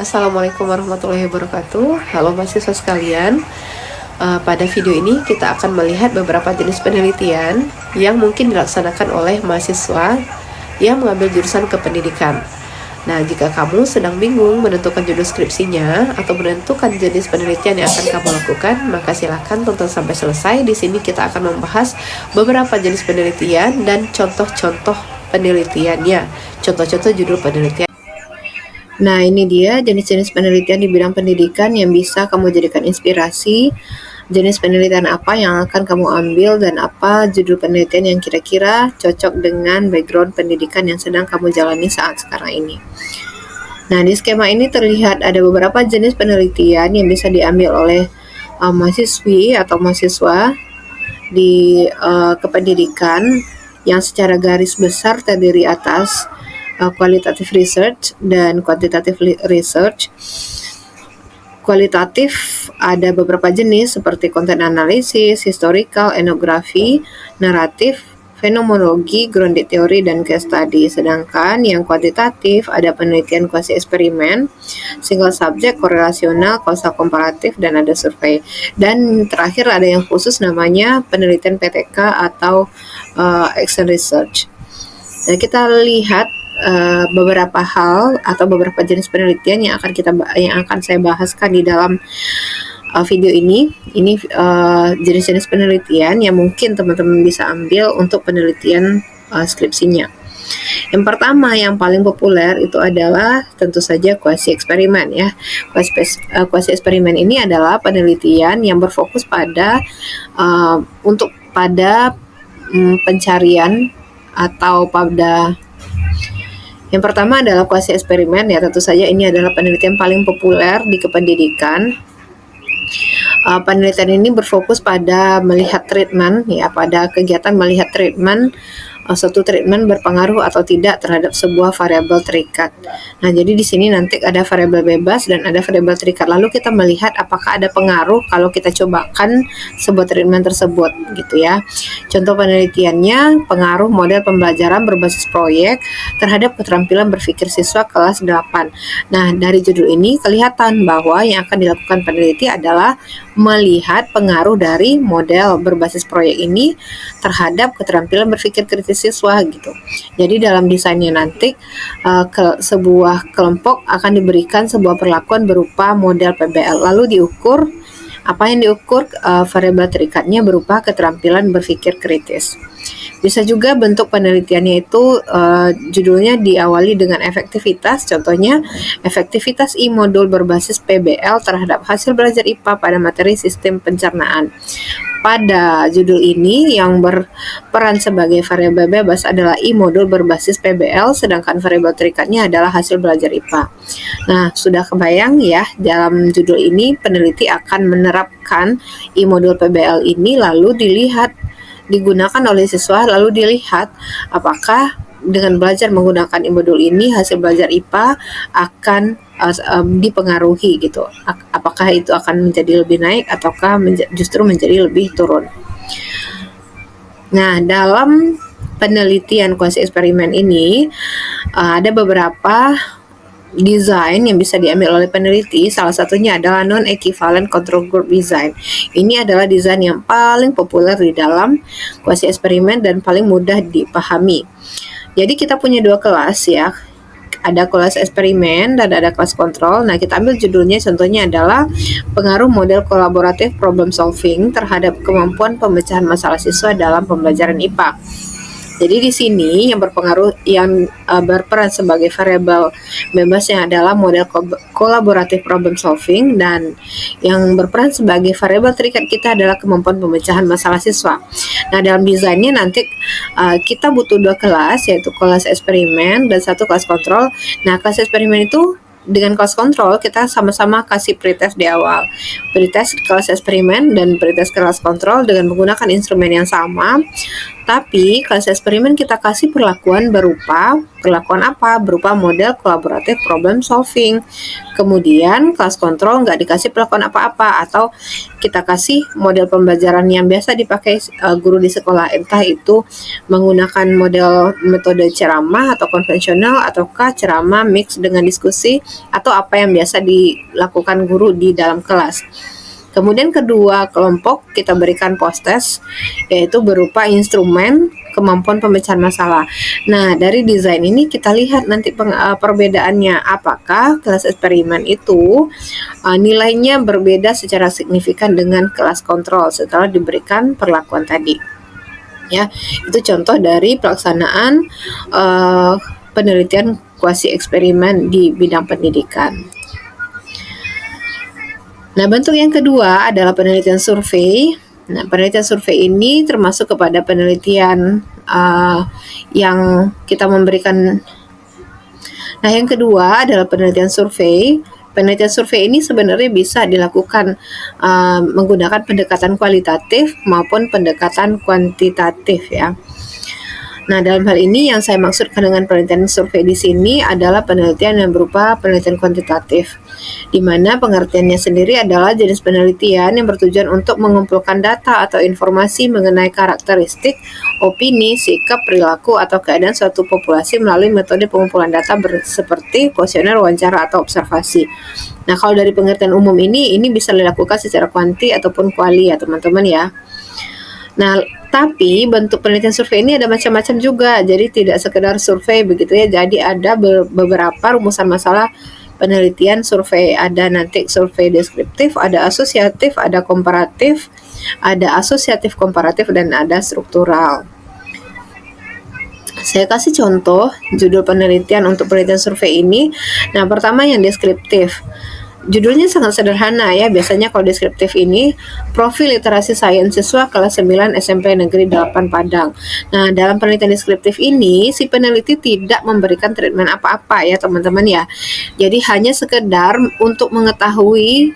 Assalamualaikum warahmatullahi wabarakatuh. Halo mahasiswa sekalian. Pada video ini kita akan melihat beberapa jenis penelitian yang mungkin dilaksanakan oleh mahasiswa yang mengambil jurusan kependidikan. Nah, jika kamu sedang bingung menentukan judul skripsinya atau menentukan jenis penelitian yang akan kamu lakukan, maka silakan tonton sampai selesai. Di sini kita akan membahas beberapa jenis penelitian dan contoh-contoh penelitiannya. Contoh-contoh judul penelitian. Nah, ini dia jenis-jenis penelitian di bidang pendidikan yang bisa kamu jadikan inspirasi. Jenis penelitian apa yang akan kamu ambil dan apa judul penelitian yang kira-kira cocok dengan background pendidikan yang sedang kamu jalani saat sekarang ini. Nah, di skema ini terlihat ada beberapa jenis penelitian yang bisa diambil oleh mahasiswi atau mahasiswa di kependidikan yang secara garis besar terdiri atas qualitative research dan quantitative research. Kualitatif ada beberapa jenis seperti content analysis, historical, etnografi, naratif, fenomenologi, grounded theory, dan case study. Sedangkan yang kuantitatif ada penelitian kuasi eksperimen, single subject, korelasional, kausal komparatif, dan ada survei. Dan terakhir ada yang khusus namanya penelitian PTK atau action research. Nah, kita lihat beberapa hal atau beberapa jenis penelitian yang akan saya bahaskan di dalam video ini. Ini jenis-jenis penelitian yang mungkin teman-teman bisa ambil untuk penelitian skripsinya. Yang pertama yang paling populer itu adalah tentu saja kuasi eksperimen ya. Kuasi eksperimen ini adalah penelitian yang berfokus pada pencarian atau pada yang pertama adalah kuasi eksperimen ya, tentu saja ini adalah penelitian paling populer di kependidikan. Penelitian ini berfokus pada melihat treatment ya, pada kegiatan melihat treatment, suatu treatment berpengaruh atau tidak terhadap sebuah variabel terikat. Nah, jadi di sini nanti ada variabel bebas dan ada variabel terikat. Lalu kita melihat apakah ada pengaruh kalau kita cobakan sebuah treatment tersebut gitu ya. Contoh penelitiannya pengaruh model pembelajaran berbasis proyek terhadap keterampilan berpikir siswa kelas 8. Nah, dari judul ini kelihatan bahwa yang akan dilakukan peneliti adalah melihat pengaruh dari model berbasis proyek ini terhadap keterampilan berpikir kritis siswa gitu. Jadi dalam desainnya nanti sebuah kelompok akan diberikan sebuah perlakuan berupa model PBL. Lalu diukur apa yang diukur variabel terikatnya berupa keterampilan berpikir kritis. Bisa juga bentuk penelitiannya itu judulnya diawali dengan efektivitas, contohnya efektivitas e-modul berbasis PBL terhadap hasil belajar IPA pada materi sistem pencernaan. Pada judul ini yang berperan sebagai variabel bebas adalah e-modul berbasis PBL, sedangkan variabel terikatnya adalah hasil belajar IPA. Nah, sudah kebayang ya, dalam judul ini peneliti akan menerapkan e-modul PBL ini lalu digunakan oleh siswa, lalu dilihat apakah dengan belajar menggunakan e-modul ini hasil belajar IPA akan dipengaruhi gitu. Apakah itu akan menjadi lebih naik ataukah justru menjadi lebih turun. Nah, dalam penelitian kuasi eksperimen ini ada beberapa desain yang bisa diambil oleh peneliti. Salah satunya adalah non-equivalent control group design. Ini adalah desain yang paling populer di dalam kuasi eksperimen dan paling mudah dipahami. Jadi kita punya dua kelas ya. Ada kelas eksperimen dan ada kelas kontrol. Nah, kita ambil judulnya, contohnya adalah pengaruh model kolaboratif problem solving terhadap kemampuan pemecahan masalah siswa dalam pembelajaran IPA. Jadi di sini yang berperan sebagai variabel bebasnya adalah model kolaboratif problem solving, dan yang berperan sebagai variabel terikat kita adalah kemampuan pemecahan masalah siswa. Nah, dalam desainnya nanti kita butuh dua kelas, yaitu kelas eksperimen dan satu kelas kontrol. Nah, kelas eksperimen itu dengan kelas kontrol kita sama-sama kasih pretest di awal. Pretest kelas eksperimen dan pretest kelas kontrol dengan menggunakan instrumen yang sama. Tapi kelas eksperimen kita kasih perlakuan apa? Berupa model kolaboratif problem solving. Kemudian kelas kontrol nggak dikasih perlakuan apa-apa, atau kita kasih model pembelajaran yang biasa dipakai guru di sekolah, entah itu menggunakan model metode ceramah atau konvensional, ataukah ceramah mix dengan diskusi, atau apa yang biasa dilakukan guru di dalam kelas. Kemudian kedua kelompok kita berikan post-test, yaitu berupa instrumen kemampuan pemecahan masalah. Nah, dari desain ini kita lihat nanti perbedaannya. Apakah kelas eksperimen itu nilainya berbeda secara signifikan dengan kelas kontrol setelah diberikan perlakuan tadi. Ya, itu contoh dari pelaksanaan penelitian kuasi eksperimen di bidang pendidikan. Nah, bentuk yang kedua adalah penelitian survei. Nah, penelitian survei ini termasuk kepada penelitian yang kita memberikan. Nah, yang kedua adalah penelitian survei. Penelitian survei ini sebenarnya bisa dilakukan menggunakan pendekatan kualitatif maupun pendekatan kuantitatif ya. Nah, dalam hal ini yang saya maksudkan dengan penelitian survei di sini adalah penelitian yang berupa penelitian kuantitatif, di mana pengertiannya sendiri adalah jenis penelitian yang bertujuan untuk mengumpulkan data atau informasi mengenai karakteristik, opini, sikap, perilaku, atau keadaan suatu populasi melalui metode pengumpulan data seperti kuesioner, wawancara, atau observasi. Nah, kalau dari pengertian umum ini bisa dilakukan secara kuanti ataupun kuali ya teman-teman ya. Nah, tapi bentuk penelitian survei ini ada macam-macam juga, jadi tidak sekedar survei begitu ya. Jadi ada beberapa rumusan masalah penelitian survei. Ada nanti survei deskriptif, ada asosiatif, ada komparatif, ada asosiatif komparatif, dan ada struktural. Saya kasih contoh judul penelitian untuk penelitian survei ini. Nah, pertama yang deskriptif. Judulnya sangat sederhana ya, biasanya kalau deskriptif ini profil literasi sains siswa kelas 9 SMP Negeri 8 Padang. Nah, dalam penelitian deskriptif ini si peneliti tidak memberikan treatment apa-apa ya teman-teman ya. Jadi hanya sekedar untuk mengetahui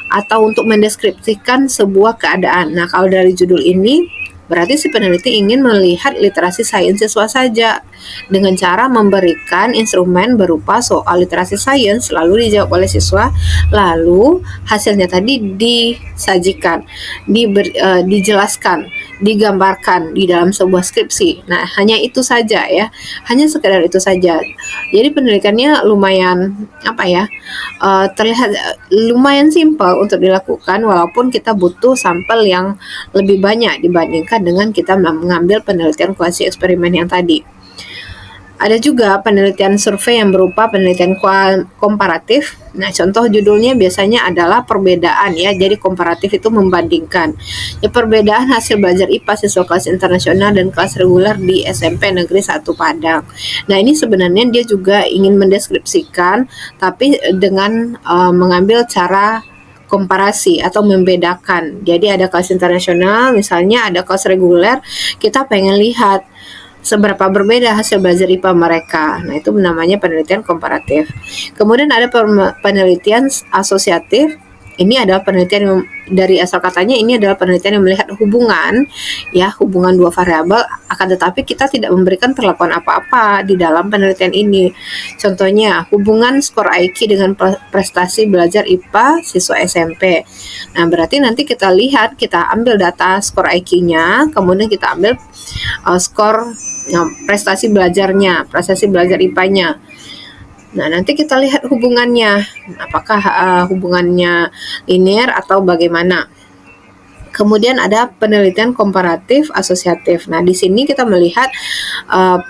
atau untuk mendeskripsikan sebuah keadaan. Nah, kalau dari judul ini berarti si peneliti ingin melihat literasi sains siswa saja dengan cara memberikan instrumen berupa soal literasi sains, lalu dijawab oleh siswa, lalu hasilnya tadi disajikan, dijelaskan, digambarkan di dalam sebuah skripsi. Nah, hanya itu saja ya, hanya sekedar itu saja. Jadi penelitiannya lumayan terlihat lumayan simpel untuk dilakukan, walaupun kita butuh sampel yang lebih banyak dibandingkan dengan kita mengambil penelitian kuasi eksperimen yang tadi. Ada juga penelitian survei yang berupa penelitian komparatif. Nah, contoh judulnya biasanya adalah perbedaan ya. Jadi komparatif itu membandingkan. Ya, perbedaan hasil belajar IPA siswa kelas internasional dan kelas reguler di SMP Negeri 1 Padang. Nah, ini sebenarnya dia juga ingin mendeskripsikan, tapi dengan mengambil cara komparasi atau membedakan. Jadi ada kelas internasional, misalnya ada kelas reguler, kita pengen lihat seberapa berbeda hasil belajar IPA mereka. Nah, itu namanya penelitian komparatif. Kemudian ada penelitian asosiatif. Ini adalah penelitian yang dari asal katanya ini adalah penelitian yang melihat hubungan dua variabel, akan tetapi kita tidak memberikan perlakuan apa-apa di dalam penelitian ini. Contohnya, hubungan skor IQ dengan prestasi belajar IPA siswa SMP. Nah, berarti nanti kita ambil data skor IQ-nya, kemudian kita ambil skor prestasi belajar IPA-nya. Nah, nanti kita lihat hubungannya, apakah hubungannya linear atau bagaimana. Kemudian ada penelitian komparatif asosiatif. Nah, di sini kita melihat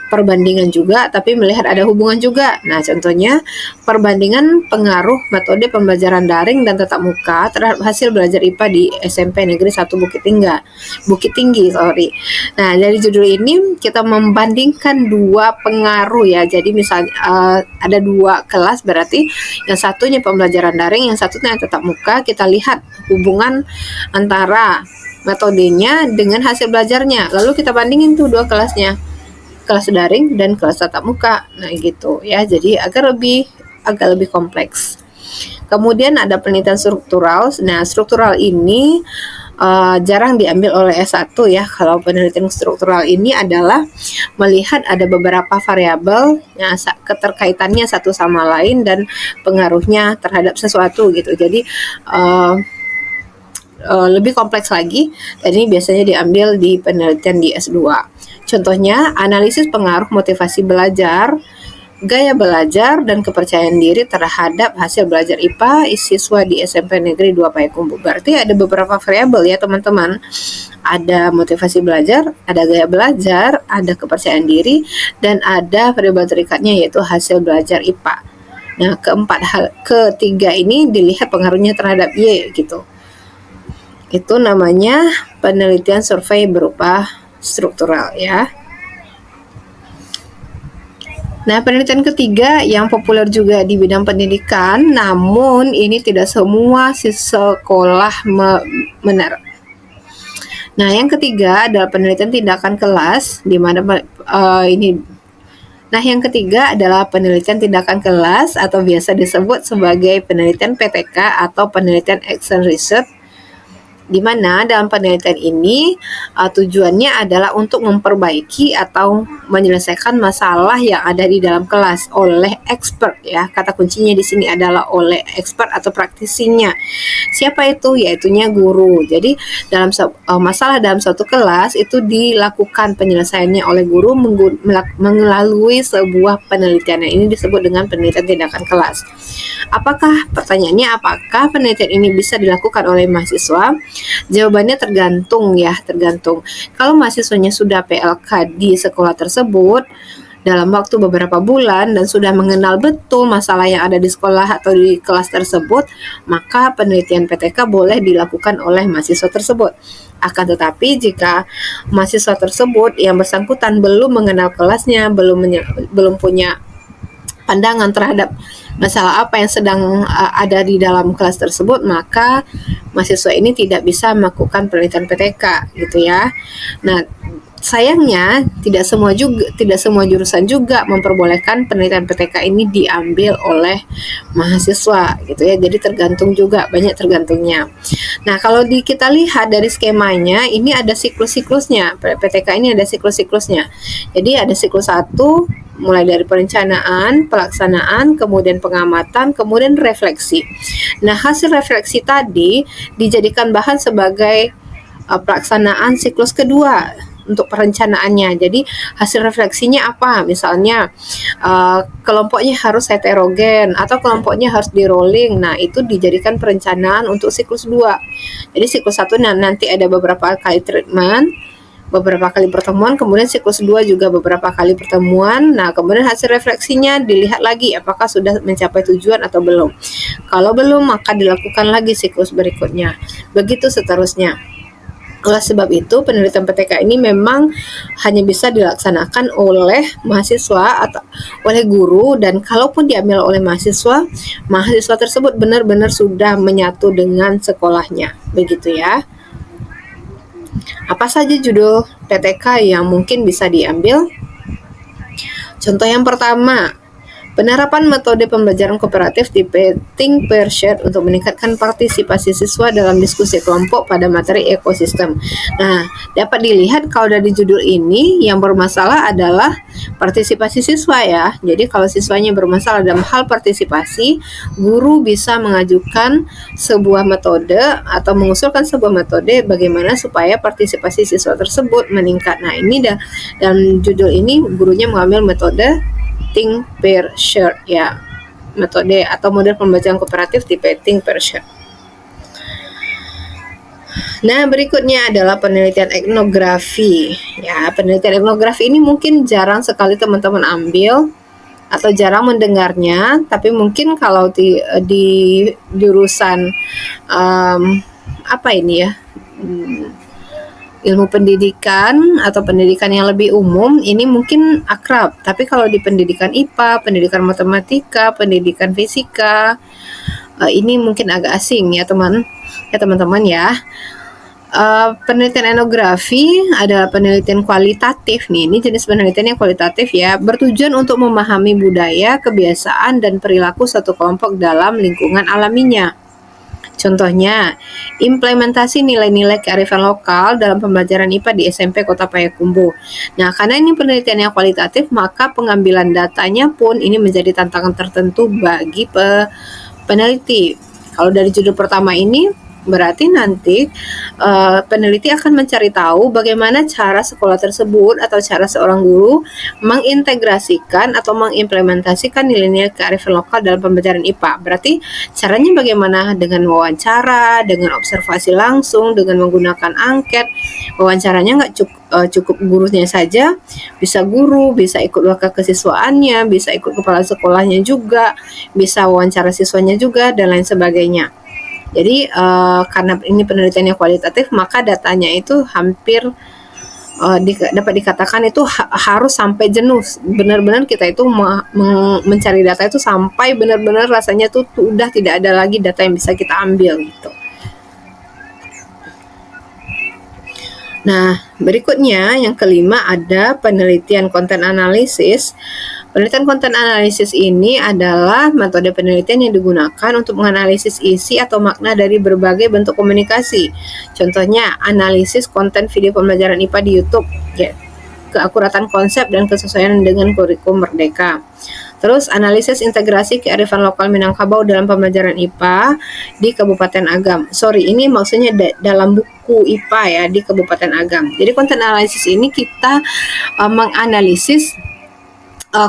perbandingan juga, tapi melihat ada hubungan juga. Nah, contohnya perbandingan pengaruh metode pembelajaran daring dan tatap muka terhadap hasil belajar IPA di SMP Negeri 1 Bukit Tinggi. Nah, dari judul ini kita membandingkan dua pengaruh ya. Jadi misalnya ada dua kelas, berarti yang satunya pembelajaran daring, yang satunya tatap muka. Kita lihat hubungan antara metodenya dengan hasil belajarnya, lalu kita bandingin tuh dua kelasnya, kelas daring dan kelas tatap muka. Nah, gitu ya, jadi agak lebih kompleks. Kemudian ada penelitian struktural. Nah, struktural ini jarang diambil oleh S1 ya. Kalau penelitian struktural ini adalah melihat ada beberapa variabel yang keterkaitannya satu sama lain dan pengaruhnya terhadap sesuatu gitu. Jadi lebih kompleks lagi, dan ini biasanya diambil di penelitian di S2. Contohnya, analisis pengaruh motivasi belajar, gaya belajar, dan kepercayaan diri terhadap hasil belajar IPA siswa di SMP Negeri 2 Payakumbuh. Berarti ada beberapa variabel ya teman-teman. Ada motivasi belajar, ada gaya belajar, ada kepercayaan diri, dan ada variabel terikatnya yaitu hasil belajar IPA. Nah, ketiga ini dilihat pengaruhnya terhadap Y gitu. Itu namanya penelitian survei berupa struktural ya. Nah, penelitian ketiga yang populer juga di bidang pendidikan, namun ini tidak semua sekolah menerapkan. Nah, yang ketiga adalah penelitian tindakan kelas, di mana yang ketiga adalah penelitian tindakan kelas atau biasa disebut sebagai penelitian PTK atau penelitian action research, di mana dalam penelitian ini tujuannya adalah untuk memperbaiki atau menyelesaikan masalah yang ada di dalam kelas oleh expert ya. Kata kuncinya di sini adalah oleh expert atau praktisinya. Siapa itu? Yaitunya guru. Jadi dalam masalah dalam suatu kelas itu dilakukan penyelesaiannya oleh guru melalui sebuah penelitian. Ini disebut dengan penelitian tindakan kelas. Pertanyaannya apakah penelitian ini bisa dilakukan oleh mahasiswa? Jawabannya tergantung. Kalau mahasiswanya sudah PLK di sekolah tersebut dalam waktu beberapa bulan dan sudah mengenal betul masalah yang ada di sekolah atau di kelas tersebut, maka penelitian PTK boleh dilakukan oleh mahasiswa tersebut. Akan tetapi jika mahasiswa tersebut yang bersangkutan belum mengenal kelasnya, belum punya pandangan terhadap masalah apa yang sedang ada di dalam kelas tersebut, maka mahasiswa ini tidak bisa melakukan penelitian PTK gitu ya. Nah, sayangnya tidak semua jurusan juga memperbolehkan penelitian PTK ini diambil oleh mahasiswa gitu ya. Jadi banyak tergantungnya. Nah, kalau kita lihat dari skemanya, ini ada siklus-siklusnya. PTK ini ada siklus-siklusnya. Jadi ada siklus 1 mulai dari perencanaan, pelaksanaan, kemudian pengamatan, kemudian refleksi. Nah, hasil refleksi tadi dijadikan bahan sebagai pelaksanaan siklus kedua untuk perencanaannya. Jadi hasil refleksinya apa? Misalnya kelompoknya harus heterogen atau kelompoknya harus di rolling. Nah, itu dijadikan perencanaan untuk siklus 2. Jadi siklus 1 nanti ada beberapa kali treatment, beberapa kali pertemuan, kemudian siklus 2 juga beberapa kali pertemuan. Nah, kemudian hasil refleksinya dilihat lagi apakah sudah mencapai tujuan atau belum. Kalau belum, maka dilakukan lagi siklus berikutnya. Begitu seterusnya. Oleh sebab itu, penelitian PTK ini memang hanya bisa dilaksanakan oleh mahasiswa atau oleh guru, dan kalaupun diambil oleh mahasiswa tersebut benar-benar sudah menyatu dengan sekolahnya. Begitu ya. Apa saja judul PTK yang mungkin bisa diambil? Contoh yang pertama, penerapan metode pembelajaran kooperatif di Think, Pair, Share untuk meningkatkan partisipasi siswa dalam diskusi kelompok pada materi ekosistem. Nah, dapat dilihat kalau dari judul ini yang bermasalah adalah partisipasi siswa ya. Jadi kalau siswanya bermasalah dalam hal partisipasi, guru bisa mengajukan sebuah metode atau mengusulkan sebuah metode bagaimana supaya partisipasi siswa tersebut meningkat. Nah, ini dalam judul ini gurunya mengambil metode Think, Pair, Share ya, metode atau model pembelajaran kooperatif tipe Think, Pair, Share. Nah, berikutnya adalah penelitian etnografi. Ya, penelitian etnografi ini mungkin jarang sekali teman-teman ambil atau jarang mendengarnya, tapi mungkin kalau di jurusan ilmu pendidikan atau pendidikan yang lebih umum ini mungkin akrab, tapi kalau di pendidikan IPA, pendidikan matematika, pendidikan fisika, ini mungkin agak asing ya teman-teman ya. Penelitian etnografi adalah penelitian kualitatif nih. Ini jenis penelitian yang kualitatif ya, bertujuan untuk memahami budaya, kebiasaan, dan perilaku suatu kelompok dalam lingkungan alaminya. Contohnya, implementasi nilai-nilai kearifan lokal dalam pembelajaran IPA di SMP Kota Payakumbuh. Nah, karena ini penelitian yang kualitatif, maka pengambilan datanya pun ini menjadi tantangan tertentu bagi peneliti. Kalau dari judul pertama ini, berarti nanti peneliti akan mencari tahu bagaimana cara sekolah tersebut atau cara seorang guru mengintegrasikan atau mengimplementasikan nilai-nilai kearifan lokal dalam pembelajaran IPA. Berarti caranya bagaimana? Dengan wawancara, dengan observasi langsung, dengan menggunakan angket. Wawancaranya nggak cukup gurunya saja, bisa guru, bisa ikut wakil kesiswaannya, bisa ikut kepala sekolahnya juga, bisa wawancara siswanya juga, dan lain sebagainya. Jadi karena ini penelitian yang kualitatif, maka datanya itu hampir dapat dikatakan itu harus sampai jenuh. Benar-benar kita itu mencari data itu sampai benar-benar rasanya tuh udah tidak ada lagi data yang bisa kita ambil gitu. Nah, berikutnya yang kelima ada penelitian konten analisis. Penelitian konten analisis ini adalah metode penelitian yang digunakan untuk menganalisis isi atau makna dari berbagai bentuk komunikasi. Contohnya, analisis konten video pembelajaran IPA di YouTube, ya, keakuratan konsep dan kesesuaian dengan kurikulum Merdeka. Terus, analisis integrasi kearifan lokal Minangkabau dalam pembelajaran IPA di Kabupaten Agam. Ini maksudnya dalam buku IPA ya, di Kabupaten Agam. Jadi, konten analisis ini kita menganalisis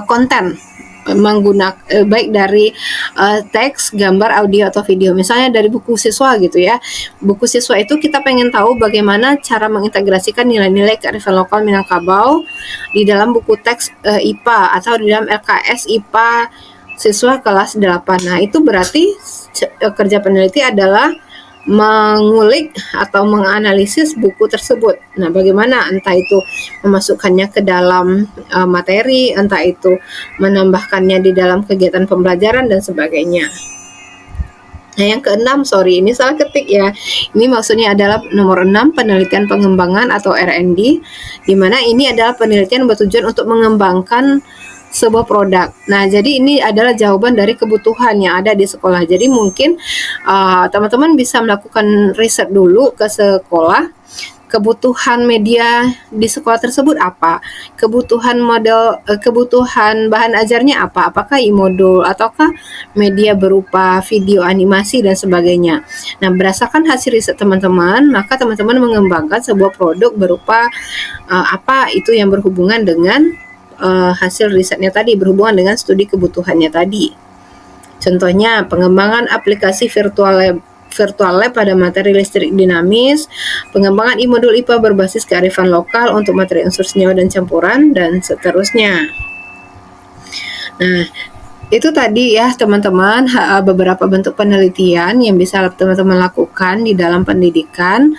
konten menggunakan baik dari teks, gambar, audio atau video. Misalnya dari buku siswa gitu ya. Buku siswa itu kita pengen tahu bagaimana cara mengintegrasikan nilai-nilai kearifan lokal Minangkabau di dalam buku teks IPA atau di dalam LKS IPA siswa kelas 8. Nah, itu berarti kerja peneliti adalah mengulik atau menganalisis buku tersebut. Nah, bagaimana entah itu memasukkannya ke dalam materi, entah itu menambahkannya di dalam kegiatan pembelajaran dan sebagainya. Nah, yang keenam, ini salah ketik ya. Ini maksudnya adalah nomor 6, penelitian pengembangan atau R&D, di mana ini adalah penelitian bertujuan untuk mengembangkan sebuah produk. Nah, jadi ini adalah jawaban dari kebutuhan yang ada di sekolah. Jadi mungkin teman-teman bisa melakukan riset dulu ke sekolah, kebutuhan media di sekolah tersebut apa, kebutuhan model, kebutuhan bahan ajarnya apa, apakah e-modul ataukah media berupa video, animasi dan sebagainya. Nah, berdasarkan hasil riset teman-teman, maka teman-teman mengembangkan sebuah produk berupa apa itu yang berhubungan dengan hasil risetnya tadi, berhubungan dengan studi kebutuhannya tadi. Contohnya, pengembangan aplikasi virtual lab pada materi listrik dinamis, pengembangan e-modul IPA berbasis kearifan lokal untuk materi unsur senyawa dan campuran, dan seterusnya. Nah, itu tadi ya teman-teman beberapa bentuk penelitian yang bisa teman-teman lakukan di dalam pendidikan